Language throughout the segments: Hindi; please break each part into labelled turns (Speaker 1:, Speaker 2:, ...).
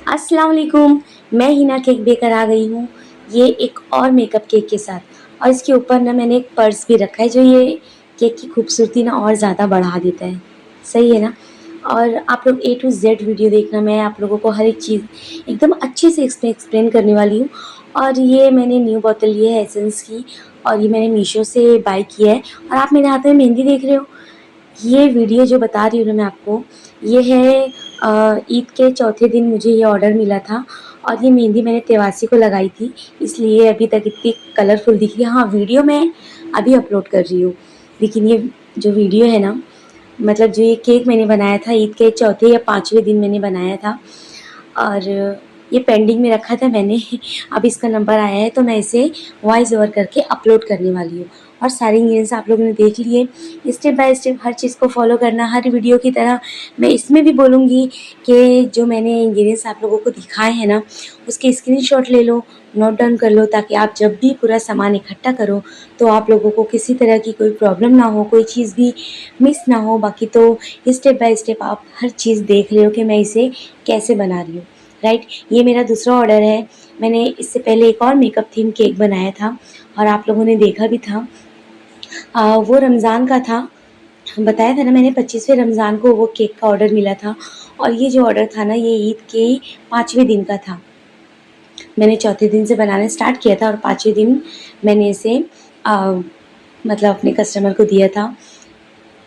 Speaker 1: अस्सलाम वालेकुम। मैं हिना केक बेकर आ गई हूँ, ये एक और मेकअप केक के साथ। और इसके ऊपर ना मैंने एक पर्स भी रखा है जो ये केक की खूबसूरती ना और ज़्यादा बढ़ा देता है। सही है ना? और आप लोग ए टू ज़ेड वीडियो देखना, मैं आप लोगों को हर एक चीज़ एकदम अच्छे से एक्सप्लेन करने वाली हूँ। और ये मैंने न्यू बोतल ली है एसेंस की, और ये मैंने मीशो से बाय किया है। और आप मेरे हाथ में मेहंदी देख रहे हो, ये वीडियो जो बता रही हूँ ना मैं आपको, ये है ईद के चौथे दिन मुझे ये ऑर्डर मिला था। और ये मेहंदी मैंने तेवासी को लगाई थी, इसलिए अभी तक इतनी कलरफुल दिख रही है। हाँ, वीडियो मैं अभी अपलोड कर रही हूँ, लेकिन ये जो वीडियो है ना, मतलब जो ये केक मैंने बनाया था ईद के चौथे या पाँचवें दिन मैंने बनाया था, और ये पेंडिंग में रखा था मैंने। अब इसका नंबर आया है तो मैं इसे वॉइस ओवर करके अपलोड करने वाली हूँ। और सारे इंग्रीडिएंट्स आप लोगों ने देख लिए। स्टेप बाय स्टेप हर चीज़ को फॉलो करना, हर वीडियो की तरह मैं इसमें भी बोलूँगी कि जो मैंने इंग्रीडिएंट्स आप लोगों को दिखाए हैं ना, उसके स्क्रीनशॉट ले लो, नोट डाउन कर लो, ताकि आप जब भी पूरा सामान इकट्ठा करो तो आप लोगों को किसी तरह की कोई प्रॉब्लम ना हो, कोई चीज़ भी मिस ना हो। बाकी तो स्टेप बाय स्टेप आप हर चीज़ देख रहे हो कि मैं इसे कैसे बना रही हूँ। राइट, ये मेरा दूसरा ऑर्डर है। मैंने इससे पहले एक और मेकअप थीम केक बनाया था और आप लोगों ने देखा भी था। वो रमज़ान का था, बताया था ना मैंने, 25वें रमज़ान को वो केक का ऑर्डर मिला था। और ये जो ऑर्डर था ना, ये ईद के 5वें दिन का था। मैंने चौथे दिन से बनाना स्टार्ट किया था और 5वें दिन मैंने इसे मतलब अपने कस्टमर को दिया था।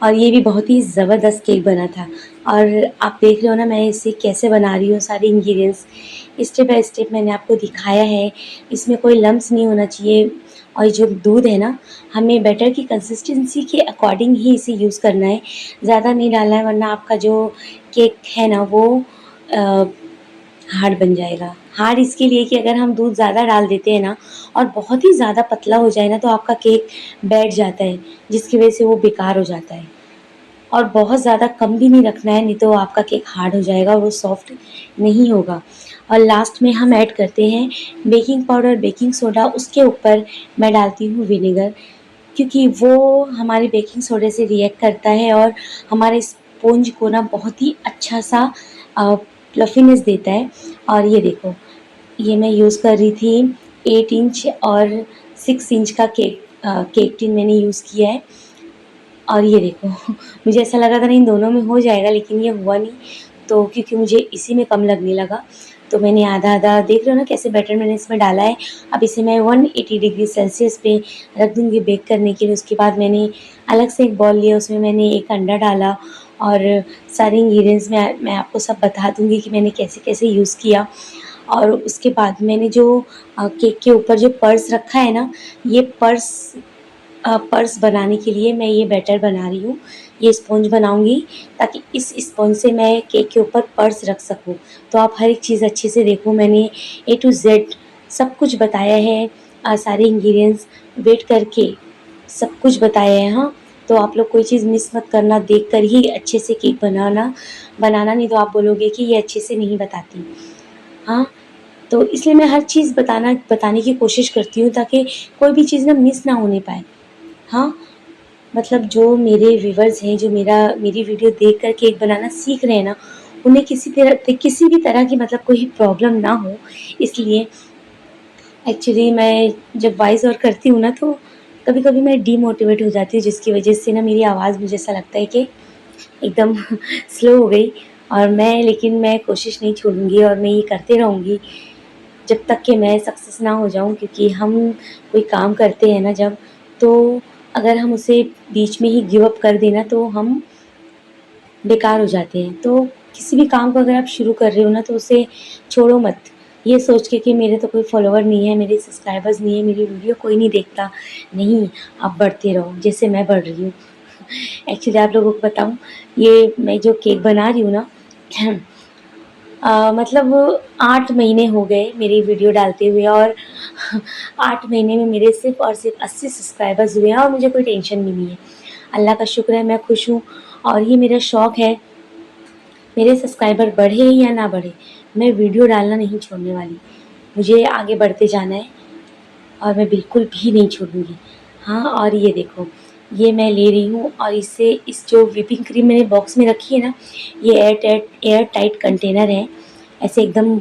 Speaker 1: और ये भी बहुत ही ज़बरदस्त केक बना था। और आप देख रहे हो ना मैं इसे कैसे बना रही हूँ, सारे इंग्रेडिएंट्स स्टेप बाय स्टेप मैंने आपको दिखाया है। इसमें कोई लम्स नहीं होना चाहिए। और जो दूध है ना, हमें बैटर की कंसिस्टेंसी के अकॉर्डिंग ही इसे यूज़ करना है, ज़्यादा नहीं डालना है, वरना आपका जो केक है ना वो हार्ड बन जाएगा। हार्ड इसके लिए कि अगर हम दूध ज़्यादा डाल देते हैं ना और बहुत ही ज़्यादा पतला हो जाए ना, तो आपका केक बैठ जाता है, जिसकी वजह से वो बेकार हो जाता है। और बहुत ज़्यादा कम भी नहीं रखना है, नहीं तो आपका केक हार्ड हो जाएगा और वो सॉफ्ट नहीं होगा। और लास्ट में हम ऐड करते हैं बेकिंग पाउडर, बेकिंग सोडा, उसके ऊपर मैं डालती हूँ विनेगर, क्योंकि वो हमारे बेकिंग सोडे से रिएक्ट करता है और हमारे स्पॉन्ज को ना बहुत ही अच्छा सा फ्लफीनेस देता है। और ये देखो, ये मैं यूज़ कर रही थी 8 इंच और 6 इंच का केक टिन मैंने यूज़ किया है। और ये देखो, मुझे ऐसा लगा था नहीं इन दोनों में हो जाएगा, लेकिन ये हुआ नहीं। तो क्योंकि मुझे इसी में कम लगने लगा, तो मैंने आधा-आधा, देख रहे हो ना कैसे बैटर मैंने इसमें डाला है। अब इसे मैं 180 डिग्री सेल्सियस पे रख दूँगी बेक करने के लिए। उसके बाद मैंने अलग से एक बॉल लिया, उसमें मैंने एक अंडा डाला और सारे इंग्रीडिएंट्स मैं आपको सब बता दूँगी कि मैंने कैसे-कैसे यूज़ किया। और उसके बाद मैंने जो केक के ऊपर जो पर्स रखा है ना, ये पर्स बनाने के लिए मैं ये बैटर बना रही हूँ। ये स्पॉन्ज बनाऊँगी ताकि इस स्पॉन्ज से मैं केक के ऊपर पर्स रख सकूँ। तो आप हर एक चीज़ अच्छे से देखो, मैंने ए टू ज़ेड सब कुछ बताया है। सारे इंग्रीडिएंट्स वेट करके सब कुछ बताया है। हाँ, तो आप लोग कोई चीज़ मिस मत करना, देख कर ही अच्छे से केक बनाना, नहीं तो आप बोलोगे कि ये अच्छे से नहीं बताती। हाँ, तो इसलिए मैं हर चीज़ बताने की कोशिश करती हूँ ताकि कोई भी चीज़ ना मिस ना होने पाए। हाँ, मतलब जो मेरे व्यूअर्स हैं, जो मेरी वीडियो देख कर केक बनाना सीख रहे हैं ना, उन्हें किसी भी तरह की मतलब कोई प्रॉब्लम ना हो। इसलिए एक्चुअली मैं जब वॉइस ओवर करती हूँ ना, तो कभी-कभी मैं डीमोटिवेट हो जाती हूँ, जिसकी वजह से ना मेरी आवाज़, मुझे ऐसा लगता है कि एकदम स्लो हो गई। और लेकिन मैं कोशिश नहीं छोड़ूँगी और मैं ये करते रहूँगी जब तक कि मैं सक्सेस ना हो जाऊँ। क्योंकि हम कोई काम करते हैं ना जब, तो अगर हम उसे बीच में ही गिव अप कर दें ना, तो हम बेकार हो जाते हैं। तो किसी भी काम को अगर आप शुरू कर रहे हो ना, तो उसे छोड़ो मत, ये सोच के कि मेरे तो कोई फॉलोवर नहीं है, मेरे सब्सक्राइबर्स नहीं है, मेरी वीडियो कोई नहीं देखता। नहीं, आप बढ़ते रहो जैसे मैं बढ़ रही हूँ। एक्चुअली आप लोगों को बताऊँ, ये मैं जो केक बना रही हूँ ना, मतलब 8 महीने हो गए मेरी वीडियो डालते हुए, और 8 महीने में मेरे सिर्फ़ और सिर्फ़ 80 सब्सक्राइबर्स हुए हैं और मुझे कोई टेंशन भी नहीं है। अल्लाह का शुक्र है, मैं खुश हूँ। और ये मेरा शौक़ है, मेरे सब्सक्राइबर बढ़े या ना बढ़े, मैं वीडियो डालना नहीं छोड़ने वाली। मुझे आगे बढ़ते जाना है और मैं बिल्कुल भी नहीं छोड़ूँगी। हाँ, और ये देखो, ये मैं ले रही हूँ और इस जो व्हिपिंग क्रीम मैंने बॉक्स में रखी है ना, ये एयर टाइट कंटेनर है। ऐसे एकदम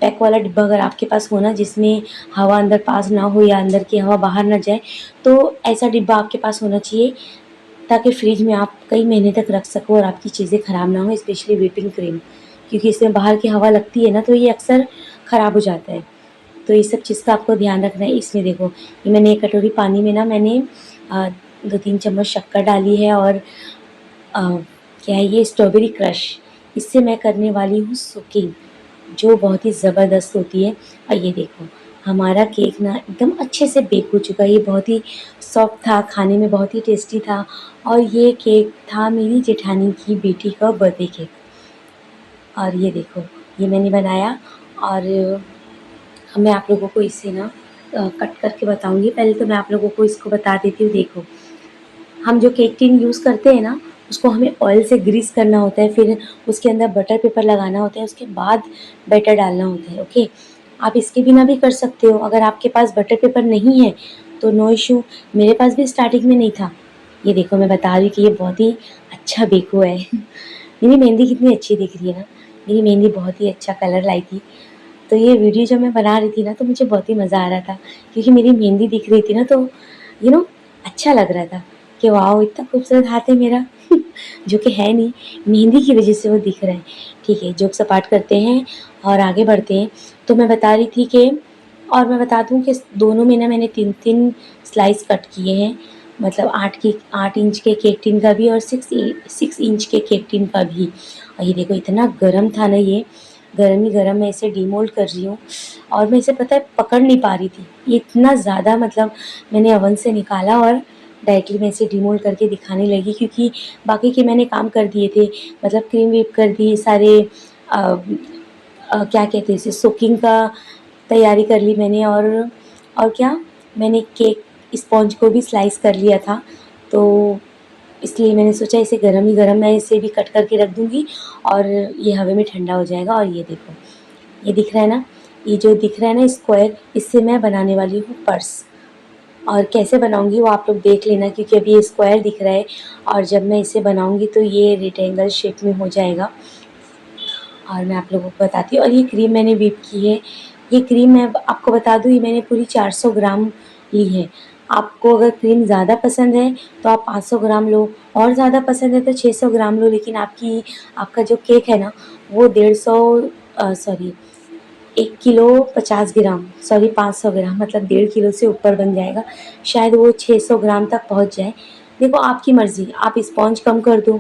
Speaker 1: पैक वाला डिब्बा अगर आपके पास हो ना, जिसमें हवा अंदर पास ना हो या अंदर की हवा बाहर ना जाए, तो ऐसा डिब्बा आपके पास होना चाहिए, ताकि फ्रिज में आप कई महीने तक रख सको और आपकी चीज़ें ख़राब ना हो, स्पेशली व्हिपिंग क्रीम, क्योंकि इसमें बाहर की हवा लगती है ना, तो ये अक्सर ख़राब हो जाता है। तो ये सब चीज़ का आपको ध्यान रखना है। इसमें देखो, ये मैंने 1 कटोरी पानी में ना मैंने 2-3 चम्मच शक्कर डाली है, और क्या है ये, स्ट्रॉबेरी क्रश। इससे मैं करने वाली हूँ सोकिंग, जो बहुत ही ज़बरदस्त होती है। और ये देखो, हमारा केक ना एकदम अच्छे से बेक हो चुका है। ये बहुत ही सॉफ्ट था, खाने में बहुत ही टेस्टी था, और ये केक था मेरी जेठानी की बेटी का बर्थडे केक। और ये देखो, ये मैंने बनाया, और मैं आप लोगों को इसे ना कट करके बताऊँगी। पहले तो मैं आप लोगों को इसको बता देती हूँ। देखो, हम जो केक टिन यूज़ करते हैं ना, उसको हमें ऑयल से ग्रीस करना होता है, फिर उसके अंदर बटर पेपर लगाना होता है, उसके बाद बैटर डालना होता है, ओके। आप इसके बिना भी कर सकते हो, अगर आपके पास बटर पेपर नहीं है तो नो इश्यू। मेरे पास भी स्टार्टिंग में नहीं था। ये देखो, मैं बता रही हूँ कि ये बहुत ही अच्छा बेक हुआ है। मेरी मेहंदी कितनी अच्छी दिख रही है ना, मेरी मेहंदी बहुत ही अच्छा कलर लाई थी। तो ये वीडियो जब मैं बना रही थी ना, तो मुझे बहुत ही मज़ा आ रहा था, क्योंकि मेरी मेहंदी दिख रही थी ना, तो अच्छा लग रहा था कि वाओ, इतना खूबसूरत हाथ है मेरा। जो कि है नहीं, मेहंदी की वजह से वो दिख रहा है। ठीक है, जोक सपाट करते हैं और आगे बढ़ते हैं। तो मैं बता रही थी कि, और मैं बता दूं कि दोनों में ना मैंने 3-3 स्लाइस कट किए हैं, मतलब 8 इंच के केक टिन का भी और 6 इंच के केक टिन का भी। और ये देखो, इतना गर्म था ना, ये गरम ही गरम मैं इसे डीमोल्ड कर रही हूँ, और मैं इसे पता है पकड़ नहीं पा रही थी, ये इतना ज़्यादा, मतलब मैंने ओवन से निकाला और डायरेक्टली मैं इसे डीमोल्ड करके दिखाने लगी, क्योंकि बाकी के मैंने काम कर दिए थे, मतलब क्रीम व्हीप कर दी सारे, क्या कहते हैं इसे, सोकिंग का तैयारी कर ली मैंने, और क्या, मैंने केक स्पॉन्ज को भी स्लाइस कर लिया था। तो इसलिए मैंने सोचा इसे गरम ही गरम मैं इसे भी कट करके रख दूँगी, और ये हवा में ठंडा हो जाएगा। और ये देखो, ये दिख रहा है ना, ये जो दिख रहा है ना स्क्वायर, इससे मैं बनाने वाली हूँ पर्स। और कैसे बनाऊँगी वो आप लोग देख लेना, क्योंकि अभी ये स्क्वायर दिख रहा है, और जब मैं इसे बनाऊँगी तो ये रेक्टेंगल शेप में हो जाएगा। और मैं आप लोगों को बताती हूँ, और ये क्रीम मैंने व्हिप की है। ये क्रीम मैं आपको बता दूँ, ये मैंने पूरी 400 ग्राम ली है। आपको अगर क्रीम ज़्यादा पसंद है तो आप 500 ग्राम लो, और ज़्यादा पसंद है तो 600 ग्राम लो, लेकिन आपका जो केक है ना, वो 150 सॉरी 1 किलो 50 ग्राम, सॉरी 500 ग्राम, मतलब 1.5 किलो से ऊपर बन जाएगा। शायद वो 600 ग्राम तक पहुँच जाए। देखो, आपकी मर्ज़ी, आप स्पॉन्ज कम कर दो,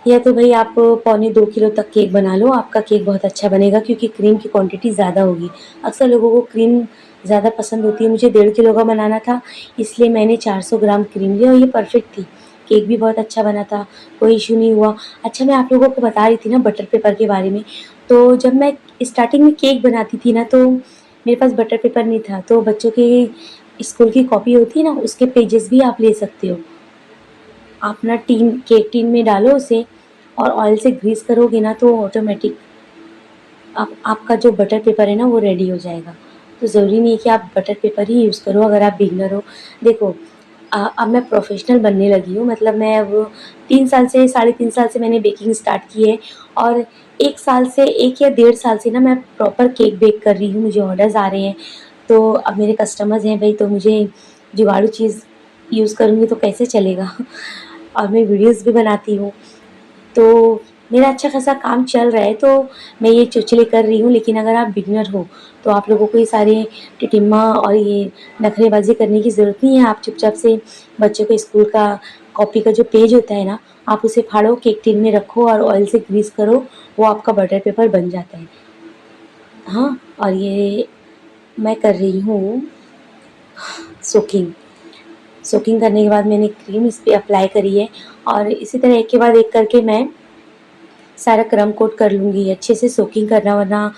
Speaker 1: या तो भई आप पौने 2 किलो तक केक बना लो, आपका केक बहुत अच्छा बनेगा, क्योंकि क्रीम की क्वांटिटी ज़्यादा होगी। अक्सर लोगों को क्रीम ज़्यादा पसंद होती है, मुझे 1.5 किलो का बनाना था, इसलिए मैंने 400 ग्राम क्रीम ली, और ये परफेक्ट थी। केक भी बहुत अच्छा बना था, कोई इश्यू नहीं हुआ। अच्छा, मैं आप लोगों को बता रही थी ना बटर पेपर के बारे में, तो जब मैं स्टार्टिंग में केक बनाती थी ना, तो मेरे पास बटर पेपर नहीं था, तो बच्चों की स्कूल की कॉपी होती है ना, उसके पेजेस भी आप ले सकते हो। आप ना केक टिन में डालो उसे, और ऑयल से ग्रीस करोगे ना, तो ऑटोमेटिक आपका जो बटर पेपर है ना, वो रेडी हो जाएगा। तो ज़रूरी नहीं है कि आप बटर पेपर ही यूज़ करो अगर आप बिगिनर हो। देखो, अब मैं प्रोफेशनल बनने लगी हूँ, मतलब मैं अब 3 साल से, साढ़े 3 साल से मैंने बेकिंग स्टार्ट की है, और 1 साल से, 1 या डेढ़ साल से ना मैं प्रॉपर केक बेक कर रही हूँ, मुझे ऑर्डर्स आ रहे हैं। तो अब मेरे कस्टमर्स हैं भई, तो मुझे जुगाड़ू चीज़ यूज़ करूँगी तो कैसे चलेगा। और मैं वीडियोज़ भी बनाती हूँ, तो मेरा अच्छा खासा काम चल रहा है, तो मैं ये चुचले कर रही हूँ। लेकिन अगर आप बिगिनर हो, तो आप लोगों को ये सारे टिटिम्मा और ये नखरेबाज़ी करने की ज़रूरत नहीं है। आप चुपचाप से बच्चों के स्कूल का कॉपी का जो पेज होता है ना, आप उसे फाड़ो, केक टिन में रखो और ऑयल से ग्रीस करो, वो आपका बटर पेपर बन जाता है। हाँ, और ये मैं कर रही हूँ सोकिंग। सोकिंग करने के बाद मैंने क्रीम इस पे अप्लाई करी है, और इसी तरह एक के बाद एक करके मैं सारा क्रम कोट कर लूँगी। अच्छे से सोकिंग करना, वरना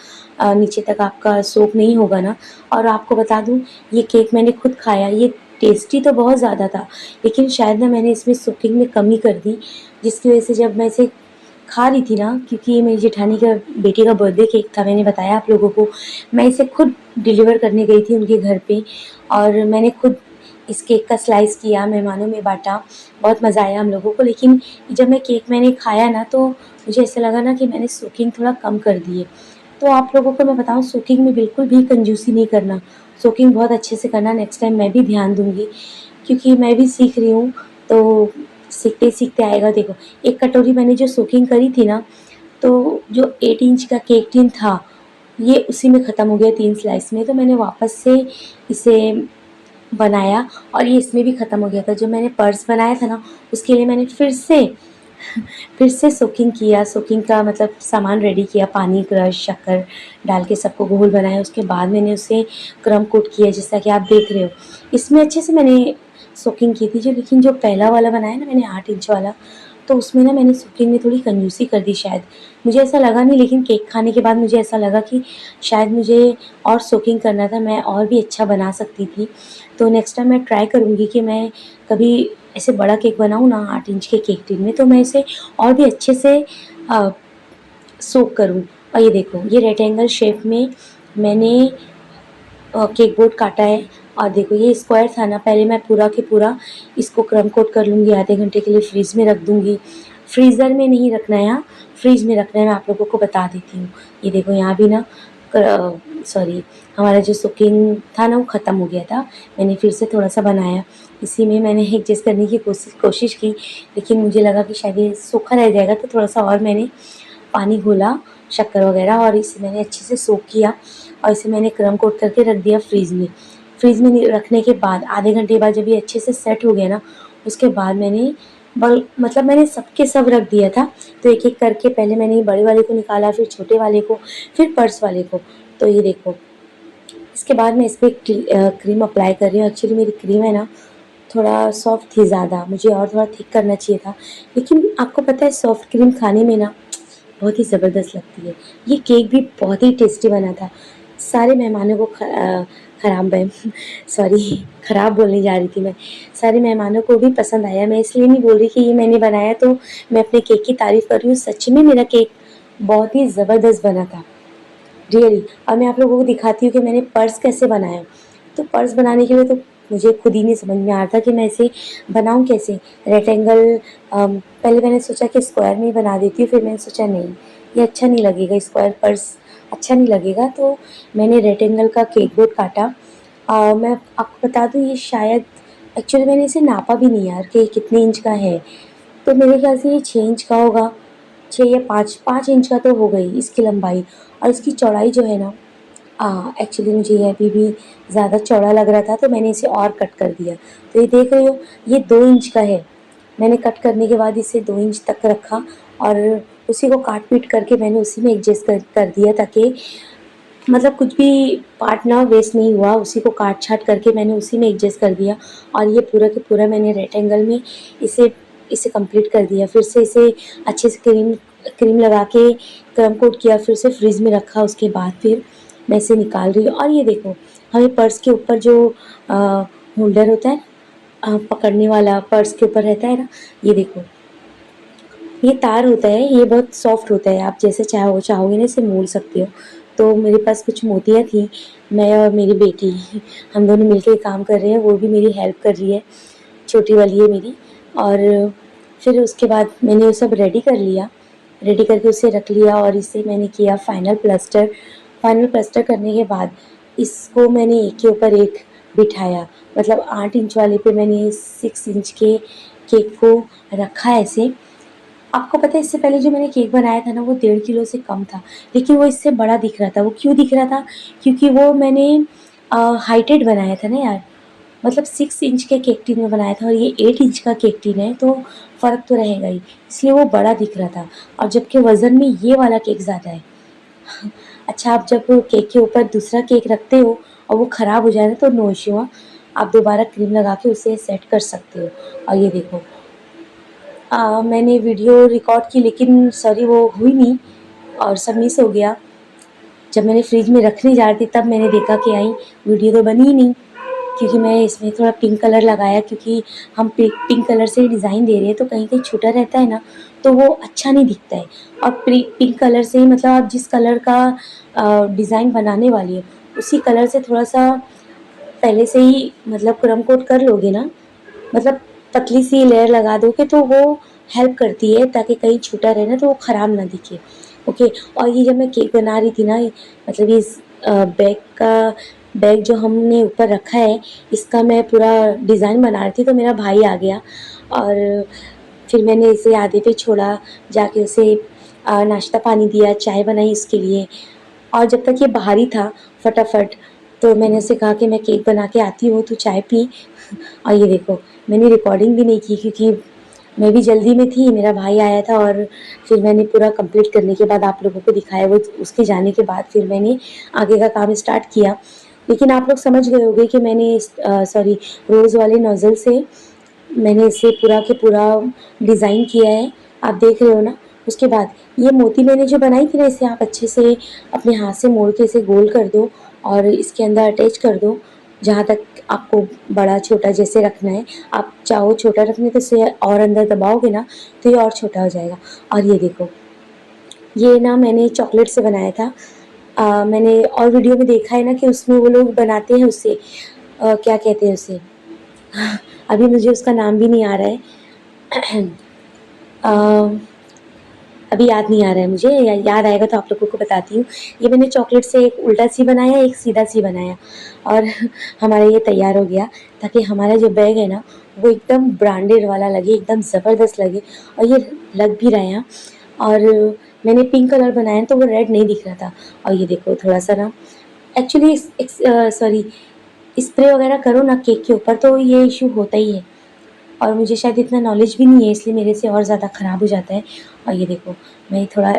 Speaker 1: नीचे तक आपका सोक नहीं होगा ना। और आपको बता दूँ, ये केक मैंने खुद खाया, ये टेस्टी तो बहुत ज़्यादा था, लेकिन शायद ना मैंने इसमें सोकिंग में कमी कर दी, जिसकी वजह से जब मैं इसे खा रही थी ना, क्योंकि ये मेरी जेठानी का बेटी का बर्थडे केक था, मैंने बताया आप लोगों को। मैं इसे खुद डिलीवर करने गई थी उनके घर पे, और मैंने खुद इस केक का स्लाइस किया, मेहमानों में बाँटा, बहुत मज़ा आया हम लोगों को। लेकिन जब मैं केक मैंने खाया ना, तो मुझे ऐसा लगा ना कि मैंने सोकिंग थोड़ा कम कर दी है। तो आप लोगों को मैं बताऊँ, सोकिंग में बिल्कुल भी कंजूसी नहीं करना, सोकिंग बहुत अच्छे से करना। नेक्स्ट टाइम मैं भी ध्यान दूँगी, क्योंकि मैं भी सीख रही हूँ, तो सीखते-सीखते आएगा। देखो, 1 कटोरी मैंने जो सोकिंग करी थी ना, तो जो 8 इंच का केक टिन था, ये उसी में ख़त्म हो गया 3 स्लाइस में। तो मैंने वापस से इसे बनाया और ये इसमें भी ख़त्म हो गया था। जो मैंने पर्स बनाया था ना, उसके लिए मैंने फिर से सोकिंग किया। सोकिंग का मतलब सामान रेडी किया, पानी, क्रश, शक्कर डाल के सबको घोल बनाया। उसके बाद मैंने उसे क्रम कोट किया, जैसा कि आप देख रहे हो। इसमें अच्छे से मैंने सोकिंग की थी। लेकिन जो पहला वाला बनाया ना मैंने 8 इंच वाला, तो उसमें ना मैंने सोकिंग में थोड़ी कंजूसी कर दी शायद। मुझे ऐसा लगा नहीं, लेकिन केक खाने के बाद मुझे ऐसा लगा कि शायद मुझे और सोकिंग करना था, मैं और भी अच्छा बना सकती थी। तो नेक्स्ट टाइम मैं ट्राई करूँगी कि मैं कभी ऐसे बड़ा केक बनाऊँ ना 8 इंच के केक टिन में, तो मैं इसे और भी अच्छे से अ, सोक करूँ। और ये देखो, ये रेक्टेंगल शेप में मैंने केक बोर्ड काटा है। और देखो, ये स्क्वायर था ना, पहले मैं पूरा के पूरा इसको क्रम कोट कर लूँगी, आधे घंटे के लिए फ्रीज़ में रख दूँगी। फ्रीज़र में नहीं रखना है यहाँ, फ्रिज में रखना है, मैं आप लोगों को बता देती हूँ। ये देखो, यहाँ भी ना सॉरी, हमारा जो सोकिंग था ना वो ख़त्म हो गया था। मैंने फिर से थोड़ा-सा बनाया। इसी में मैंने एडजस्ट करने की कोशिश की, लेकिन मुझे लगा कि शायद ये सूखा रह जाएगा, तो थोड़ा-सा और मैंने पानी घोला, शक्कर वगैरह, और इसे मैंने अच्छे से सोक किया और इसे मैंने क्रम कोट करके रख दिया फ्रीज़ में। फ्रीज़ में रखने के बाद आधे घंटे बाद जब ये अच्छे से सेट हो गया ना, उसके बाद मैंने मतलब मैंने सब के सब रख दिया था। तो एक-एक करके पहले मैंने बड़े वाले को निकाला, फिर छोटे वाले को, फिर पर्स वाले को। तो ये देखो, इसके बाद मैं इस पे क्रीम अप्लाई कर रही हूँ। एक्चुअली मेरी क्रीम है ना, थोड़ा सॉफ्ट थी ज़्यादा, मुझे और थोड़ा थिक करना चाहिए था। लेकिन आपको पता है, सॉफ्ट क्रीम खाने में ना बहुत ही ज़बरदस्त लगती है। ये केक भी बहुत ही टेस्टी बना था। सारे मेहमानों को खराब है सॉरी, ख़राब बोलने जा रही थी मैं। सारे मेहमानों को भी पसंद आया। मैं इसलिए नहीं बोल रही कि ये मैंने बनाया तो मैं अपने केक की तारीफ़ कर रही हूँ। सच में मेरा केक बहुत ही ज़बरदस्त बना था, रियली। अब मैं आप लोगों को दिखाती हूँ कि मैंने पर्स कैसे बनाया। तो पर्स बनाने के लिए तो मुझे खुद ही नहीं समझ में आ रहा था कि मैं इसे बनाऊँ कैसे। रेक्टेंगल पहले मैंने सोचा कि स्क्वायर में ही बना देती हूँ, फिर मैंने सोचा नहीं, ये अच्छा नहीं लगेगा, स्क्वायर पर्स अच्छा नहीं लगेगा। तो मैंने रेक्टेंगल का केक बोर्ड काटा। मैं आपको बता दूँ, ये शायद एक्चुअली मैंने इसे नापा भी नहीं यार कि कितने इंच का है। तो मेरे ख़्याल से ये 6 इंच का होगा, 6 या 5 इंच का तो हो गई इसकी लंबाई। और इसकी चौड़ाई जो है ना, एक्चुअली मुझे ये अभी भी ज़्यादा चौड़ा लग रहा था, तो मैंने इसे और कट कर दिया। तो ये देख रहे हो, ये 2 इंच का है। मैंने कट करने के बाद इसे 2 इंच तक रखा और उसी को काट-पीट करके मैंने उसी में एडजस्ट कर दिया, ताकि मतलब कुछ भी पार्ट ना वेस्ट नहीं हुआ। उसी को काट-छाँट करके मैंने उसी में एडजस्ट कर दिया और ये पूरा का पूरा मैंने रेक्टेंगल में इसे इसे कंप्लीट कर दिया। फिर से इसे अच्छे से क्रीम क्रीम लगा के क्रम कोट किया, फिर से फ्रिज में रखा। उसके बाद फिर मैं इसे निकाल रही हूँ और ये देखो, हमें पर्स के ऊपर जो अ, होल्डर होता है, पकड़ने वाला पर्स के ऊपर रहता है ना, ये देखो, ये तार होता है, ये बहुत सॉफ्ट होता है। आप जैसे चाहोगे ना इसे मोड़ सकते हो। तो मेरे पास कुछ मोतियाँ थी, मैं और मेरी बेटी हम दोनों मिलके काम कर रहे हैं, वो भी मेरी हेल्प कर रही है, छोटी वाली है मेरी। और फिर उसके बाद मैंने वो सब रेडी कर लिया, रेडी करके उसे रख लिया और इसे मैंने किया फाइनल प्लास्टर। फाइनल प्लास्टर करने के बाद इसको मैंने एक के ऊपर एक बिठाया, मतलब 8 इंच वाले पे मैंने 6 इंच के केक को रखा ऐसे। आपको पता है, इससे पहले जो मैंने केक बनाया था ना, वो 1.5 किलो से कम था, लेकिन वो इससे बड़ा दिख रहा था। वो क्यों दिख रहा था? क्योंकि वो मैंने हाइटेड बनाया था ना यार, मतलब 6 इंच के केक टिन में बनाया था और ये 8 इंच का केक टिन है, तो फ़र्क तो रहेगा ही, इसलिए वो बड़ा दिख रहा था। और जबकि वज़न में ये वाला केक ज़्यादा है। अच्छा, आप जब केक के ऊपर दूसरा केक रखते हो और वो ख़राब हो जाए ना, तो नो इश्यू, हाँ, आप दोबारा क्रीम लगा के उसे सेट कर सकते हो। और ये देखो, मैंने वीडियो रिकॉर्ड की, लेकिन सॉरी वो हुई नहीं और सब मिस हो गया। जब मैंने फ्रिज में रखने जा रही थी तब मैंने देखा कि आई वीडियो तो बनी ही नहीं, क्योंकि मैं इसमें थोड़ा पिंक कलर लगाया, क्योंकि हम पिंक कलर से डिज़ाइन दे रहे हैं, तो कहीं-कहीं छूटा रहता है ना, तो वो अच्छा नहीं दिखता है। और पिंक कलर से ही मतलब आप जिस कलर का डिज़ाइन बनाने वाली हो, उसी कलर से थोड़ा-सा पहले से ही मतलब क्रम कोट कर लोगे ना, मतलब पतली सी लेयर लगा दोगे तो वो हेल्प करती है ताकि कहीं छूटा रहे ना तो वो ख़राब ना दिखे। ओके। और ये जब मैं केक बना रही थी ना, मतलब इस बैग जो हमने ऊपर रखा है, इसका मैं पूरा डिज़ाइन बना रही थी तो मेरा भाई आ गया और फिर मैंने इसे आधे पे छोड़ा, जाके उसे नाश्ता पानी दिया, चाय बनाई इसके लिए। और जब तक ये बाहर ही था फटाफट, तो मैंने उसे कहा कि मैं केक बना के आती हूँ, तू चाय पी। और ये देखो, मैंने रिकॉर्डिंग भी नहीं की क्योंकि मैं भी जल्दी में थी, मेरा भाई आया था और फिर मैंने पूरा कंप्लीट करने के बाद आप लोगों को दिखाया। वो उसके जाने के बाद फिर मैंने आगे का काम स्टार्ट किया। लेकिन आप लोग समझ गए होंगे कि मैंने सॉरी, रोज़ वाले नोज़ल से मैंने इसे पूरा के पूरा डिज़ाइन किया है, आप देख रहे हो ना। उसके बाद ये मोती मैंने जो बनाई थी ना, इसे आप अच्छे से अपने हाथ से मोड़ के इसे गोल कर दो और इसके अंदर अटैच कर दो, जहाँ तक आपको बड़ा छोटा जैसे रखना है। आप चाहो छोटा रखने तो इसे और अंदर दबाओगे ना तो ये और छोटा हो जाएगा। और ये देखो, ये ना मैंने चॉकलेट से बनाया था। मैंने और वीडियो में देखा है ना कि उसमें वो लोग बनाते हैं उससे, क्या कहते हैं उसे, अभी मुझे उसका नाम भी नहीं आ रहा है। अ, अभी याद नहीं आ रहा है मुझे, याद आएगा तो आप लोगों को बताती हूँ। ये मैंने चॉकलेट से एक उल्टा सी बनाया, एक सीधा सी बनाया और हमारा ये तैयार हो गया, ताकि हमारा जो बैग है ना वो एकदम ब्रांडेड वाला लगे, एकदम ज़बरदस्त लगे। और ये लग भी रहा है। और मैंने पिंक कलर बनाया तो वो रेड नहीं दिख रहा था। और ये देखो थोड़ा सा ना, एक्चुअली सॉरी, स्प्रे वगैरह करो ना केक के ऊपर तो ये इशू होता ही है। और मुझे शायद इतना नॉलेज भी नहीं है, इसलिए मेरे से और ज़्यादा ख़राब हो जाता है। और ये देखो, मैं थोड़ा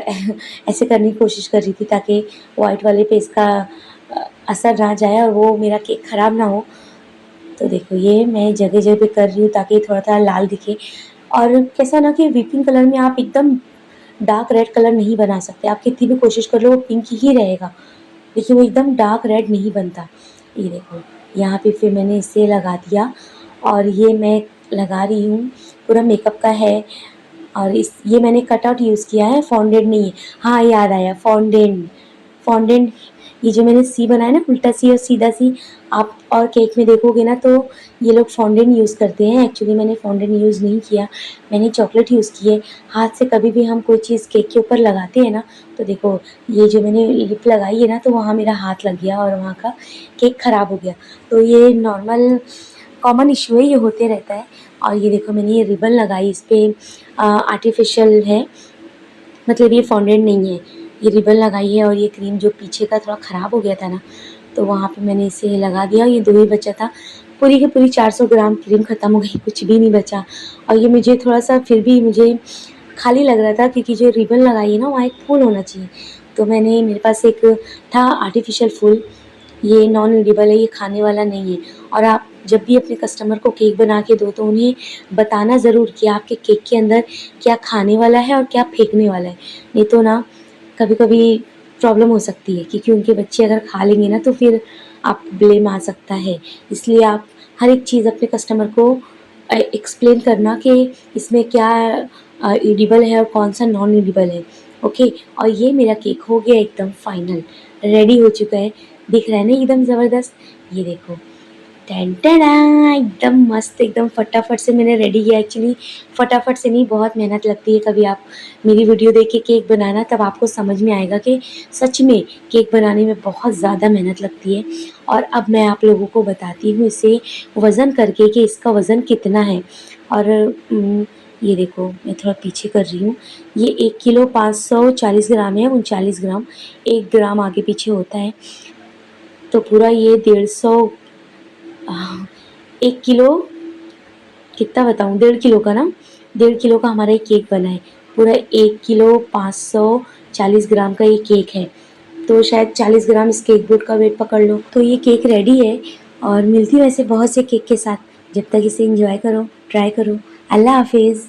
Speaker 1: ऐसे करने की कोशिश कर रही थी ताकि वाइट वाले पे इसका असर ना जाए और वो मेरा केक ख़राब ना हो। तो देखो, ये मैं जगह-जगह पे कर रही हूँ ताकि थोड़ा-थोड़ा लाल दिखे। और कैसा ना कि व्हिपिंग कलर में आप एकदम डार्क रेड कलर नहीं बना सकते। आप कितनी भी कोशिश कर लो वो पिंक ही रहेगा, लेकिन वो एकदम डार्क रेड नहीं बनता। ये देखो, यहाँ पे फिर मैंने इसे लगा दिया और ये मैं लगा रही हूँ, पूरा मेकअप का है। और इस ये मैंने कटआउट यूज़ किया है, फॉन्डेंट नहीं है। हाँ, याद आया, फॉन्डेंट। फॉन्डेंट, ये जो मैंने सी बनाया ना उल्टा सी और सीधा सी, आप और केक में देखोगे ना तो ये लोग फॉन्डेंट यूज़ करते हैं। एक्चुअली मैंने फॉन्डेंट यूज़ नहीं किया, मैंने चॉकलेट यूज़ की है। हाथ से कभी भी हम कोई चीज़ केक के ऊपर लगाते हैं ना, तो देखो, ये जो मैंने लिप लगाई है ना तो वहाँ मेरा हाथ लग गया और वहाँ का केक ख़राब हो गया। तो ये नॉर्मल कॉमन इशू है, ये होते रहता है। और ये देखो, मैंने ये रिबन लगाई, इस पे आर्टिफिशियल है, मतलब ये फॉन्डेंट नहीं है। ये रिबन लगाई है और ये क्रीम जो पीछे का थोड़ा ख़राब हो गया था ना, तो वहाँ पे मैंने इसे लगा दिया। ये 2 ही बचा था, पूरी की पूरी 400 ग्राम क्रीम ख़त्म हो गई, कुछ भी नहीं बचा। और ये मुझे थोड़ा-सा फिर भी मुझे खाली लग रहा था क्योंकि जो रिबन लगाई है ना वहाँ एक फूल होना चाहिए। तो मैंने, मेरे पास एक था आर्टिफिशियल फूल, ये नॉन एडिबल है, ये खाने वाला नहीं है। और आप जब भी अपने कस्टमर को केक बना के दो तो उन्हें बताना ज़रूर कि आपके केक के अंदर क्या खाने वाला है और क्या फेंकने वाला है। नहीं तो ना कभी-कभी प्रॉब्लम हो सकती है, क्योंकि उनके बच्चे अगर खा लेंगे ना तो फिर आपको ब्लेम आ सकता है। इसलिए आप हर एक चीज़ अपने कस्टमर को एक्सप्लेन करना कि इसमें क्या एडिबल है और कौन-सा नॉन एडिबल है। ओके। और ये मेरा केक हो गया एकदम फाइनल, रेडी हो चुका है। दिख रहा है ना एकदम ज़बरदस्त। ये देखो, टन टना, एकदम मस्त, एकदम फटाफट से मैंने रेडी किया। एक्चुअली फटाफट से नहीं, बहुत मेहनत लगती है। कभी आप मेरी वीडियो देख के केक बनाना, तब आपको समझ में आएगा कि सच में केक बनाने में बहुत ज़्यादा मेहनत लगती है। और अब मैं आप लोगों को बताती हूँ इसे वज़न करके कि इसका वज़न कितना है। और ये देखो, मैं थोड़ा पीछे कर रही हूँ। ये 1 किलो 540 ग्राम है, 39 ग्राम, 1 ग्राम आगे पीछे होता है। तो पूरा ये 150, 1 किलो, कितना बताऊँ, 1.5 किलो का ना, 1.5 किलो का हमारा ये केक बना है। पूरा 1 किलो 540 ग्राम का ये केक है। तो शायद 40 ग्राम इस केक बोर्ड का वेट पकड़ लो। तो ये केक रेडी है और मिलती हूँ ऐसे बहुत से केक के साथ। जब तक इसे एंजॉय करो, ट्राई करो। अल्लाह हाफिज़।